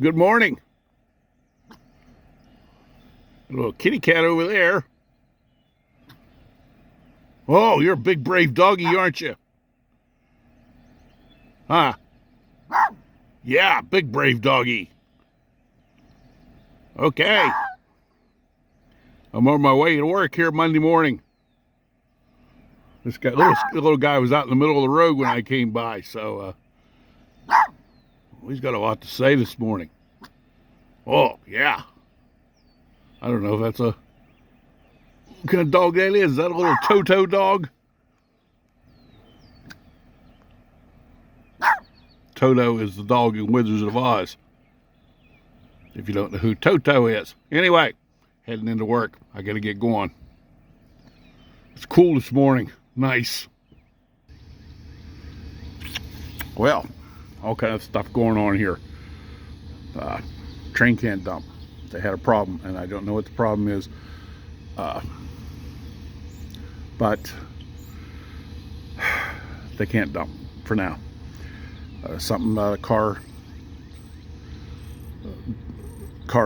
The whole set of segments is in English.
Good morning. A little kitty cat over there. Oh, you're a big brave doggy, aren't you? Huh? Yeah, big brave doggy. Okay. I'm on my way to work here Monday morning. This guy, little guy was out in the middle of the road when I came by, so he's got a lot to say this morning. Oh, yeah. I don't know if that's what kind of dog that is. Is that a little Toto dog? Toto is the dog in Wizards of Oz. If you don't know who Toto is. Anyway, heading into work. I got to get going. It's cool this morning. Nice. Well, all kind of stuff going on here. Train can't dump. They had a problem, and I don't know what the problem is. But they can't dump for now. Something about car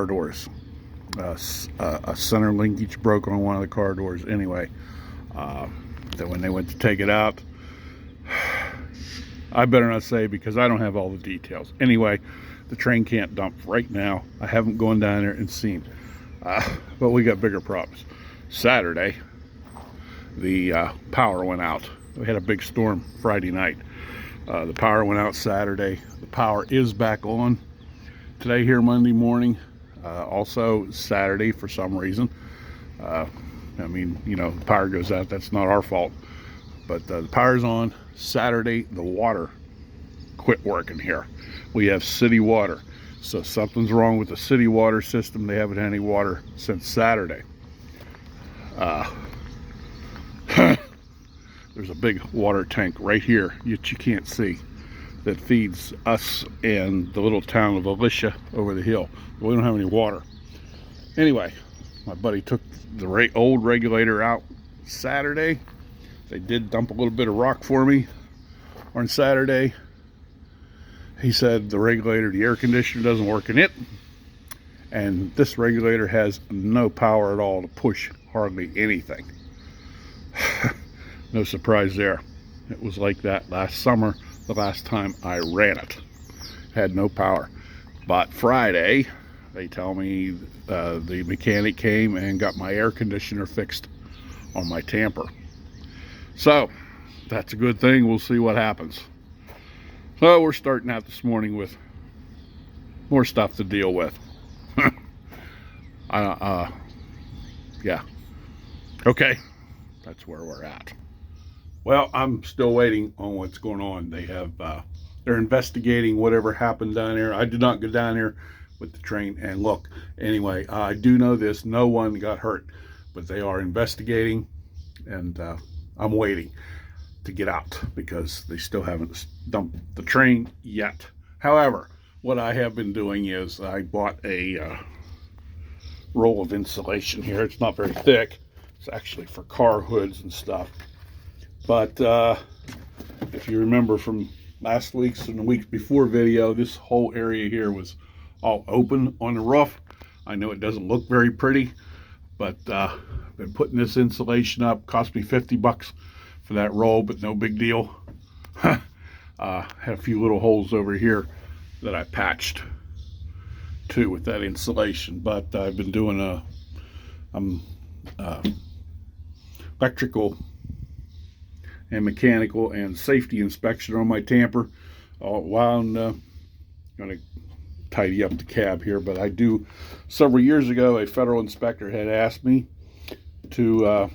doors. A center linkage broke on one of the car doors. Anyway, then when they went to take it out, I better not say because I don't have all the details. Anyway, the train can't dump right now. I haven't gone down there and seen. But we got bigger problems. Saturday, the power went out. We had a big storm Friday night. The power went out Saturday. The power is back on today here Monday morning. Also Saturday for some reason. I mean, you know, the power goes out. That's not our fault. But the power's on. Saturday, the water quit working here. We have city water. So something's wrong with the city water system. They haven't had any water since Saturday. There's a big water tank right here that you can't see that feeds us and the little town of Alicia over the hill. We don't have any water. Anyway, my buddy took the old regulator out Saturday. They did dump a little bit of rock for me on Saturday. He said the regulator, the air conditioner doesn't work in it. And this regulator has no power at all to push hardly anything. No surprise there. It was like that last summer, the last time I ran it. Had no power. But Friday, they tell me the mechanic came and got my air conditioner fixed on my tamper. So, that's a good thing. We'll see what happens. So, we're starting out this morning with more stuff to deal with. Yeah. Okay. That's where we're at. Well, I'm still waiting on what's going on. They're investigating whatever happened down there. I did not go down there with the train and look. Anyway, I do know this. No one got hurt, but they are investigating, and I'm waiting to get out because they still haven't dumped the train yet. However, what I have been doing is I bought a roll of insulation here. It's not very thick. It's actually for car hoods and stuff. But if you remember from last week's and the weeks before video, this whole area here was all open on the roof. I know it doesn't look very pretty, but I've been putting this insulation up. Cost me 50 bucks for that roll, but no big deal. Had a few little holes over here that I patched too with that insulation, but I've been doing electrical and mechanical and safety inspection on my tamper while I'm going to tidy up the cab here. But I do, several years ago, a federal inspector had asked me to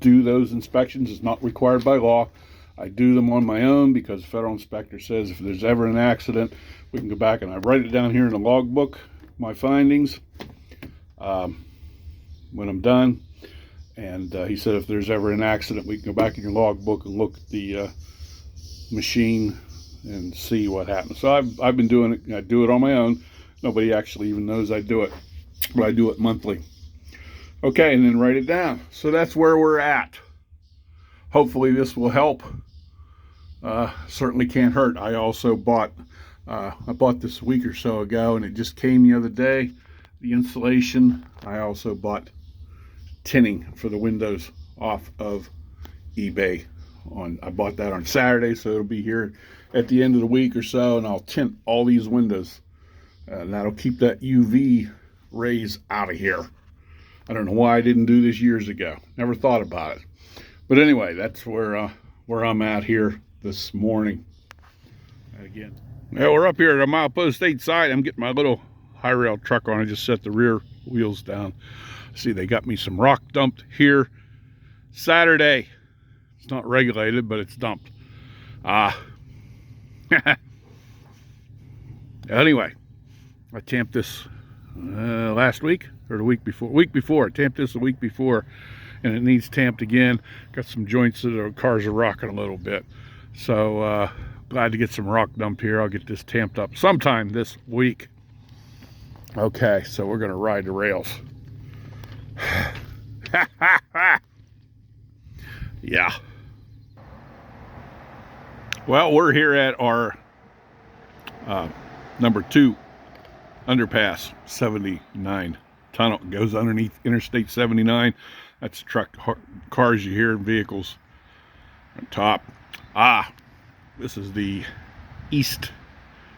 do those inspections. It's not required by law. I do them on my own because the federal inspector says if there's ever an accident, we can go back, and I write it down here in the logbook, my findings, when I'm done. And he said if there's ever an accident, we can go back in your logbook and look at the machine and see what happened. So I've been doing it. I do it on my own. Nobody actually even knows I do it, but I do it monthly. Okay, and then write it down. So that's where we're at. Hopefully this will help. Certainly can't hurt. I also bought I bought this a week or so ago, and it just came the other day. The insulation. I also bought tinning for the windows off of eBay. I bought that on Saturday, so it'll be here at the end of the week or so, and I'll tint all these windows, and that'll keep that UV rays out of here. I don't know why I didn't do this years ago. Never thought about it. But anyway, that's where I'm at here this morning. Again, yeah, we're up here at a milepost state side. I'm getting my little high rail truck on. I just set the rear wheels down. See, they got me some rock dumped here Saturday. It's not regulated, but it's dumped. Anyway, I tamped this last week or the week before. I tamped this the week before, and it needs tamped again. Got some joints that the cars are rocking a little bit. So glad to get some rock dumped here. I'll get this tamped up sometime this week. Okay, so we're gonna ride the rails. Yeah. Well, we're here at our number 2 underpass, 79 tunnel. It goes underneath Interstate 79. That's truck cars you hear, vehicles on top. This is the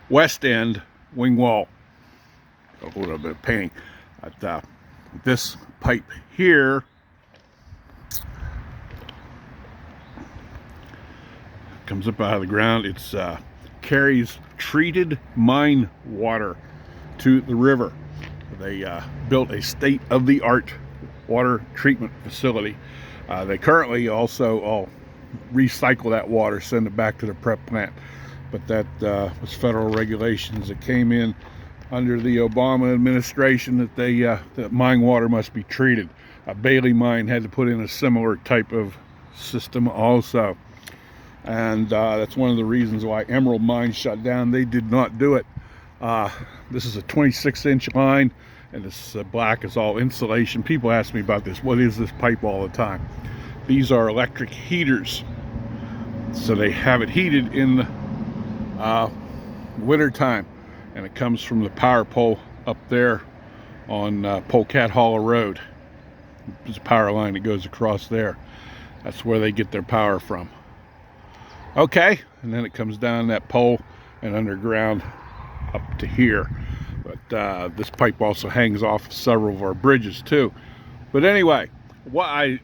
west end wing wall. A little bit of painting. But, this pipe here comes up out of the ground. It's carries treated mine water to the river. They built a state-of-the-art water treatment facility. They currently also all recycle that water, send it back to the prep plant. But that was federal regulations that came in under the Obama administration that that mine water must be treated. Bailey Mine had to put in a similar type of system also. And that's one of the reasons why Emerald Mine shut down. They did not do it. This is a 26-inch line, and this black is all insulation. People ask me about this. What is this pipe all the time? These are electric heaters. So they have it heated in the winter time, and it comes from the power pole up there on Polecat Hollow Road. There's a power line that goes across there. That's where they get their power from. Okay, and then it comes down that pole and underground up to here. But this pipe also hangs off several of our bridges too. But anyway, what I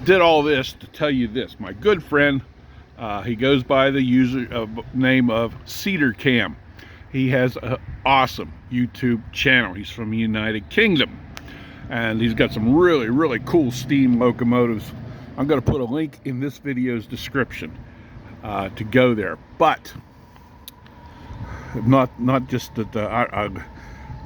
did all this to tell you this. My good friend, he goes by the name of Cedarcam. He has an awesome YouTube channel. He's from the United Kingdom, and he's got some really, really cool steam locomotives. I'm going to put a link in this video's description to go there. But not just the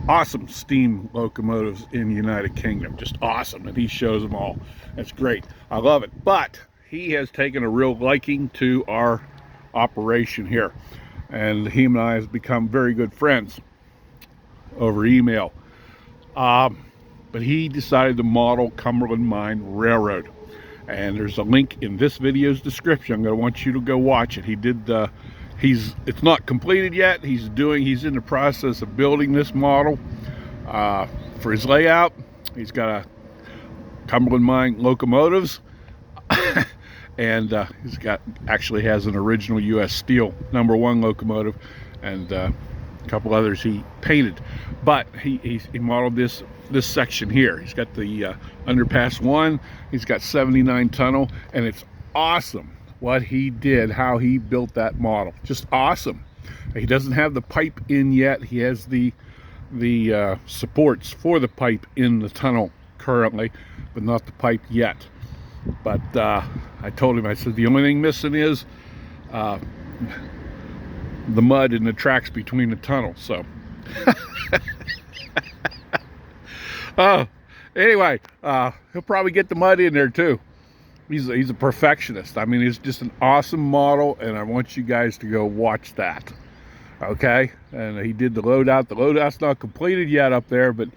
awesome steam locomotives in the United Kingdom, just awesome, and he shows them all. That's great. I love it. But he has taken a real liking to our operation here, and he and I have become very good friends over email. But he decided to model Cumberland Mine Railroad, and there's a link in this video's description. I'm going to want you to go watch it. He did it's not completed yet. He's in the process of building this model for his layout. He's got a Cumberland Mine locomotives, and he's actually has an original U.S. Steel #1 locomotive, and a couple others he painted. But he modeled this section here. He's got the underpass 1. He's got 79 tunnel, and it's awesome what he did, how he built that model. Just awesome. He doesn't have the pipe in yet. He has the supports for the pipe in the tunnel currently, but not the pipe yet. But I told him, I said, the only thing missing is the mud in the tracks between the tunnels. So anyway, he'll probably get the mud in there too. He's a perfectionist. I mean, it's just an awesome model, and I want you guys to go watch that. Okay? And he did the loadout. The loadout's not completed yet up there, but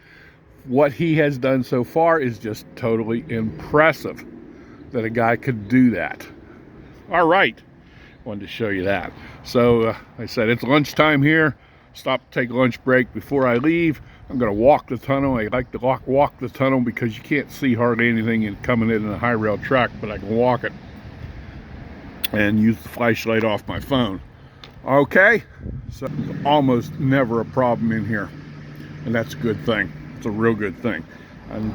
what he has done so far is just totally impressive that a guy could do that. All right. wanted to show you that. So I said it's lunchtime here. Stop to take a lunch break before I leave. I'm going to walk the tunnel. I like to walk the tunnel because you can't see hardly anything coming in a high rail track, but I can walk it and use the flashlight off my phone. Okay, so almost never a problem in here, and that's a good thing. It's a real good thing. And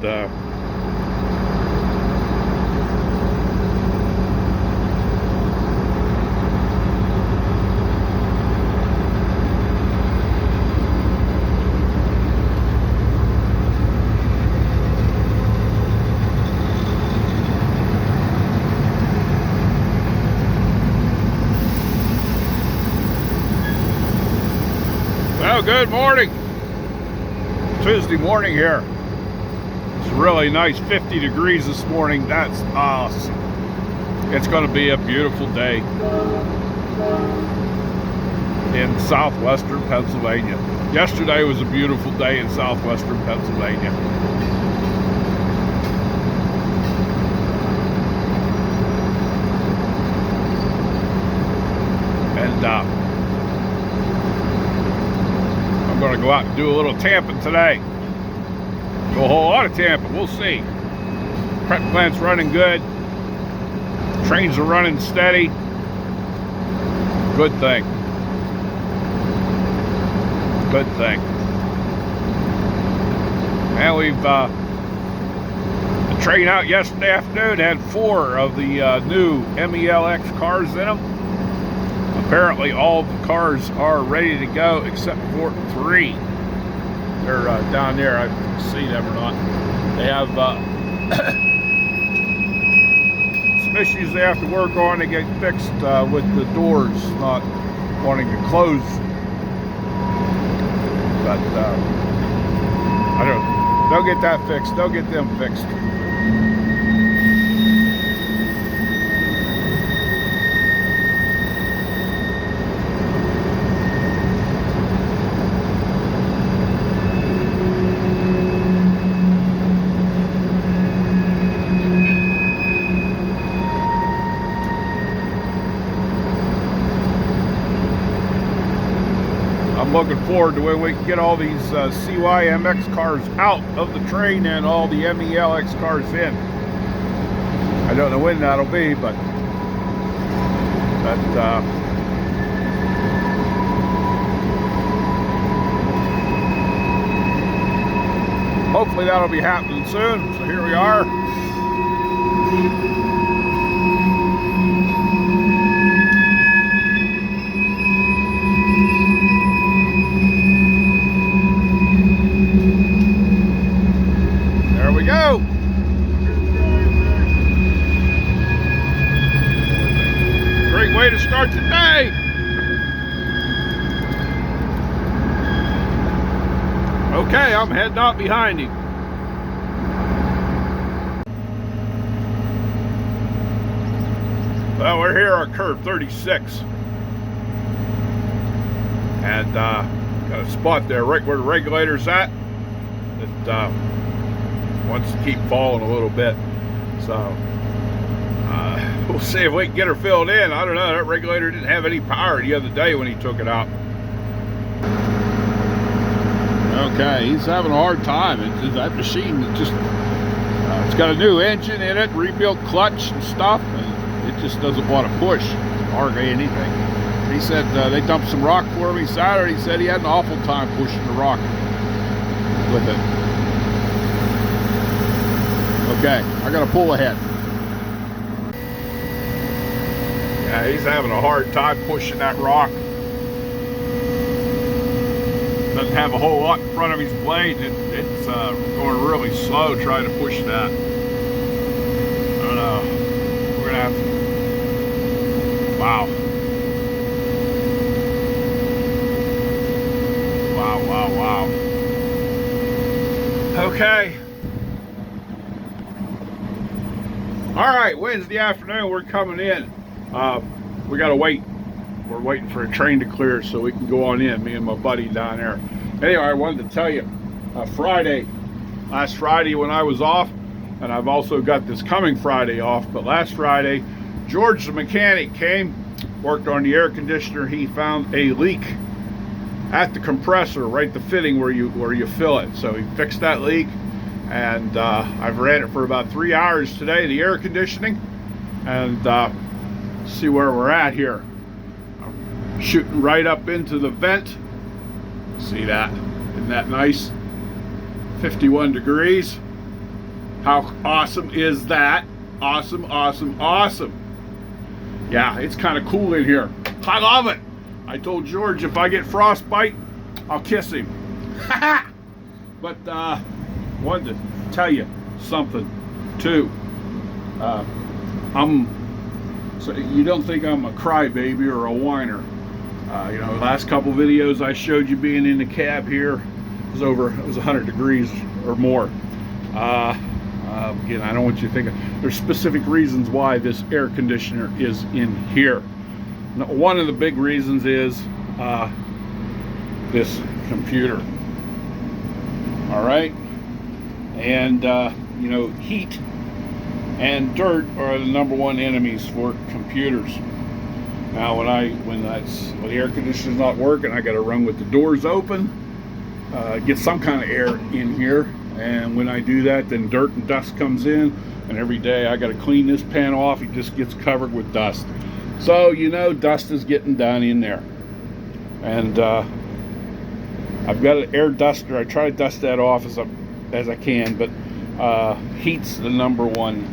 well, good morning. Tuesday morning here. It's really nice, 50 degrees this morning. That's awesome. It's going to be a beautiful day in southwestern Pennsylvania. Yesterday was a beautiful day in southwestern Pennsylvania. And I'm going to go out and do a little tamping today. Do a whole lot of tamping. We'll see. Prep plant's running good. Trains are running steady. Good thing. Good thing. And we've the train out yesterday afternoon had 4 of the new MELX cars in them. Apparently all the cars are ready to go except for 3. They're down there. I can see them or not. They have some issues they have to work on to get fixed with the doors not wanting to close. But I don't know. They'll get that fixed. They'll get them fixed. I'm looking forward to when we can get all these CYMX cars out of the train and all the MELX cars in. I don't know when that'll be, but hopefully that'll be happening soon. So here we are. Go. Great way to start the day. Okay, I'm heading out behind him. Well, we're here on curve 36. And got a spot there right where the regulator's at. That wants to keep falling a little bit, so we'll see if we can get her filled in. I don't know, that regulator didn't have any power the other day when he took it out. Okay, he's having a hard time. That machine just it's got a new engine in it, rebuilt clutch and stuff, and it just doesn't want to push hardly anything. He said they dumped some rock for me Saturday. He said he had an awful time pushing the rock with it. Okay, I gotta pull ahead. Yeah, he's having a hard time pushing that rock. Doesn't have a whole lot in front of his blade. It's going really slow trying to push that. I don't know. We're gonna have to. Wow. Wow. Okay. All right, Wednesday afternoon, we're coming in. We gotta wait. We're waiting for a train to clear so we can go on in, me and my buddy down there. Anyway, I wanted to tell you, last Friday when I was off, and I've also got this coming Friday off, but last Friday, George the mechanic came worked on the air conditioner, he found a leak at the compressor, right the fitting where you fill it. So he fixed that leak, and I've ran it for about 3 hours today, the air conditioning, and see where we're at here. I'm shooting right up into the vent. See that? Isn't that nice? 51 degrees. How awesome is that? Awesome, awesome, awesome. Yeah, it's kind of cool in here. I love it. I told George if I get frostbite, I'll kiss him. But wanted to tell you something too. So you don't think I'm a crybaby or a whiner. You know, the last couple videos I showed you being in the cab here, it was 100 degrees or more. Again, I don't want you to think there's specific reasons why this air conditioner is in here. Now, one of the big reasons is this computer. All right, and you know, heat and dirt are the #1 enemies for computers. Now, when the air conditioner's not working, I got to run with the doors open, get some kind of air in here. And when I do that, then dirt and dust comes in, and every day I got to clean this pan off. It just gets covered with dust. So, you know, dust is getting done in there. And I've got an air duster. I try to dust that off as I can, but heat's the number one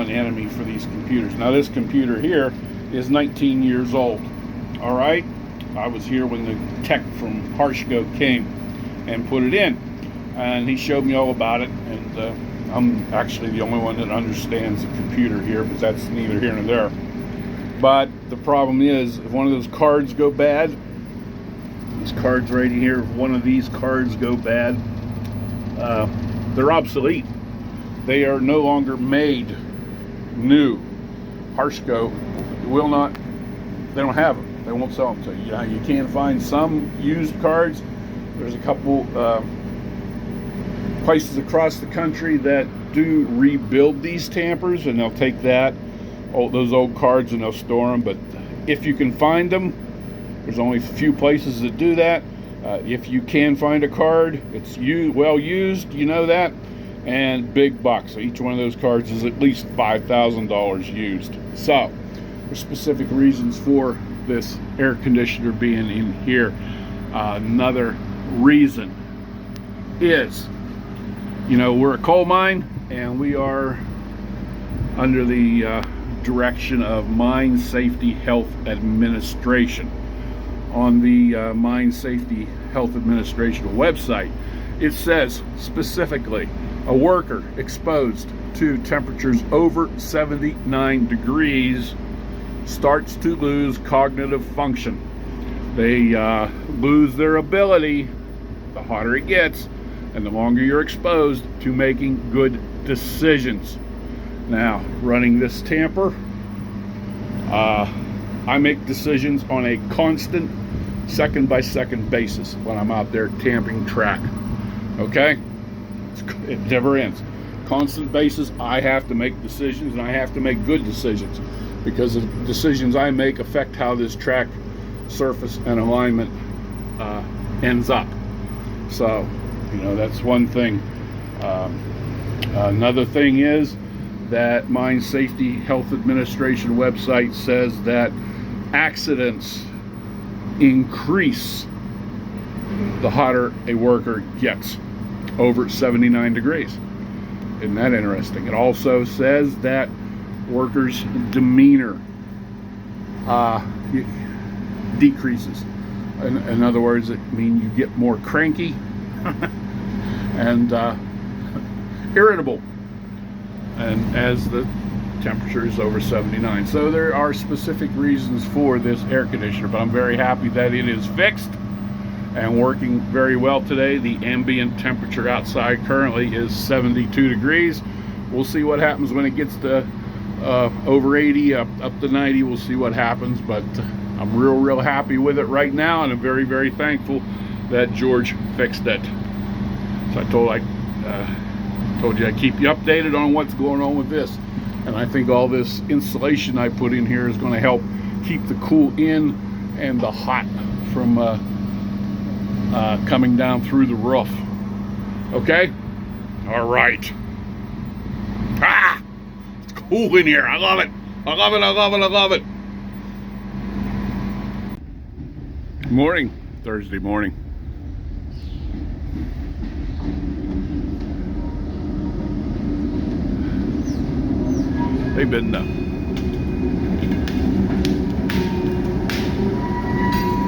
enemy for these computers. Now, this computer here is 19 years old. All right, I was here when the tech from Harshgo came and put it in, and he showed me all about it, and I'm actually the only one that understands the computer here, but that's neither here nor there. But the problem is, if one of those cards go bad, these cards right here, if one of these cards go bad, they're obsolete. They are no longer made new. Harshgo will not, they don't have them. They won't sell them to you. You can find some used cards. There's a couple places across the country that do rebuild these tampers, and they'll take those old cards, and they'll store them. But if you can find them, there's only a few places that do that. If you can find a card, it's well used, you know that, and big bucks. So each one of those cards is at least $5,000 used. So there's specific reasons for this air conditioner being in here. Another reason is, you know, we're a coal mine, and we are under the direction of Mine Safety Health Administration. On the Mine Safety Health Administration website, it says specifically, a worker exposed to temperatures over 79 degrees starts to lose cognitive function. They lose their ability, the hotter it gets, and the longer you're exposed, to making good decisions. Now, running this tamper, I make decisions on a constant second-by-second basis when I'm out there tamping track. Okay? It never ends. Constant basis, I have to make decisions, and I have to make good decisions, because the decisions I make affect how this track surface and alignment ends up. So, you know, that's one thing. Another thing is that Mine Safety Health Administration website says that accidents increase the hotter a worker gets over 79 degrees. Isn't that interesting? It also says that workers' demeanor decreases. In other words, it means you get more cranky and irritable, and as the temperature is over 79. So there are specific reasons for this air conditioner, but I'm very happy that it is fixed and working very well today. The ambient temperature outside currently is 72 degrees. We'll see what happens when it gets to over 80, up to 90. We'll see what happens, but I'm real happy with it right now, and I'm very thankful that George fixed it. So I told you I'd keep you updated on what's going on with this. And I think all this insulation I put in here is going to help keep the cool in and the hot from coming down through the roof. Okay? All right. Ah! It's cool in here. I love it. I love it. I love it. I love it. Good morning. Thursday morning. They've been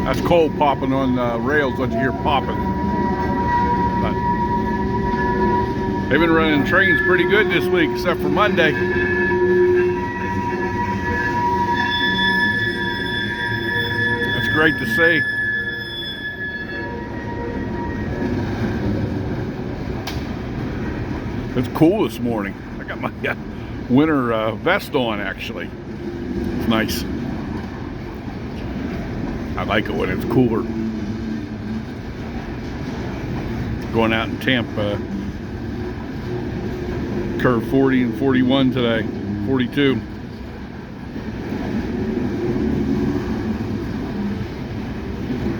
that's coal popping on rails. What you hear popping. But they've been running trains pretty good this week, except for Monday. That's great to see. It's cool this morning. I got my winter vest on, actually. It's nice. I like it when it's cooler. Going out in Tampa, curve 40 and 41 today, 42.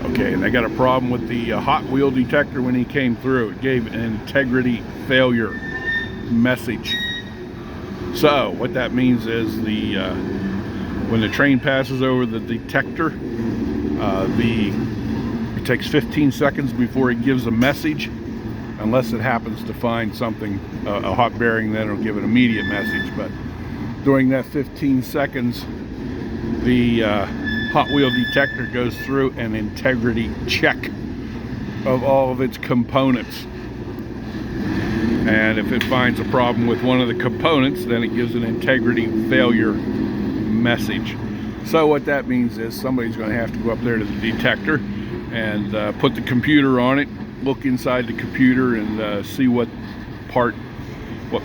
Okay, and they got a problem with the hot wheel detector when he came through. It gave an integrity failure message. So what that means is when the train passes over the detector, it takes 15 seconds before it gives a message, unless it happens to find something, a hot bearing, then it'll give an immediate message. But during that 15 seconds, the hot wheel detector goes through an integrity check of all of its components. And if it finds a problem with one of the components, then it gives an integrity failure message. So what that means is somebody's going to have to go up there to the detector and put the computer on it, look inside the computer and see what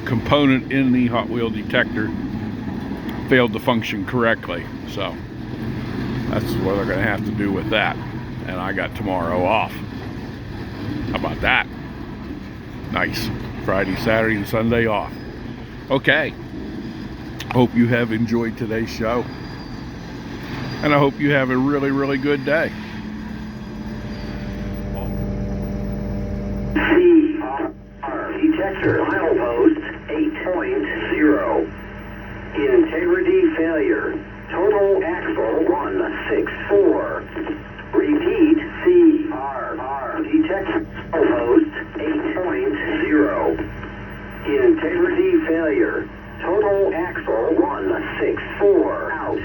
component in the hot wheel detector failed to function correctly. So that's what they're going to have to do with that. And I got tomorrow off. How about that? Nice. Friday, Saturday, and Sunday off. Okay. Hope you have enjoyed today's show. And I hope you have a really, really good day. Detector milepost 8.0. Integrity failure. Total axle 164. Repeat, CRR. Detector milepost 8.0. Integrity failure. Total axle 164. Out.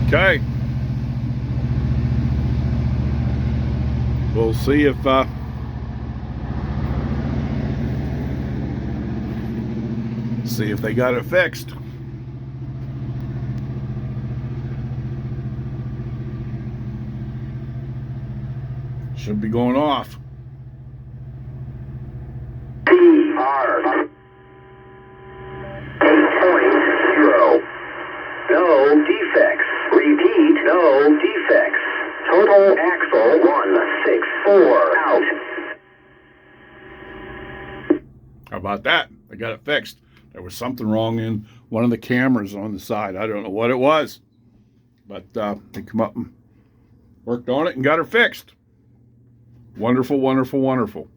Okay. We'll see if they got it fixed. Should be going off. CR 8.0. No defects. Repeat, no defects. Total axle 164. Out. How about that? They got it fixed. There was something wrong in one of the cameras on the side. I don't know what it was. But they come up and worked on it and got her fixed. Wonderful, wonderful, wonderful.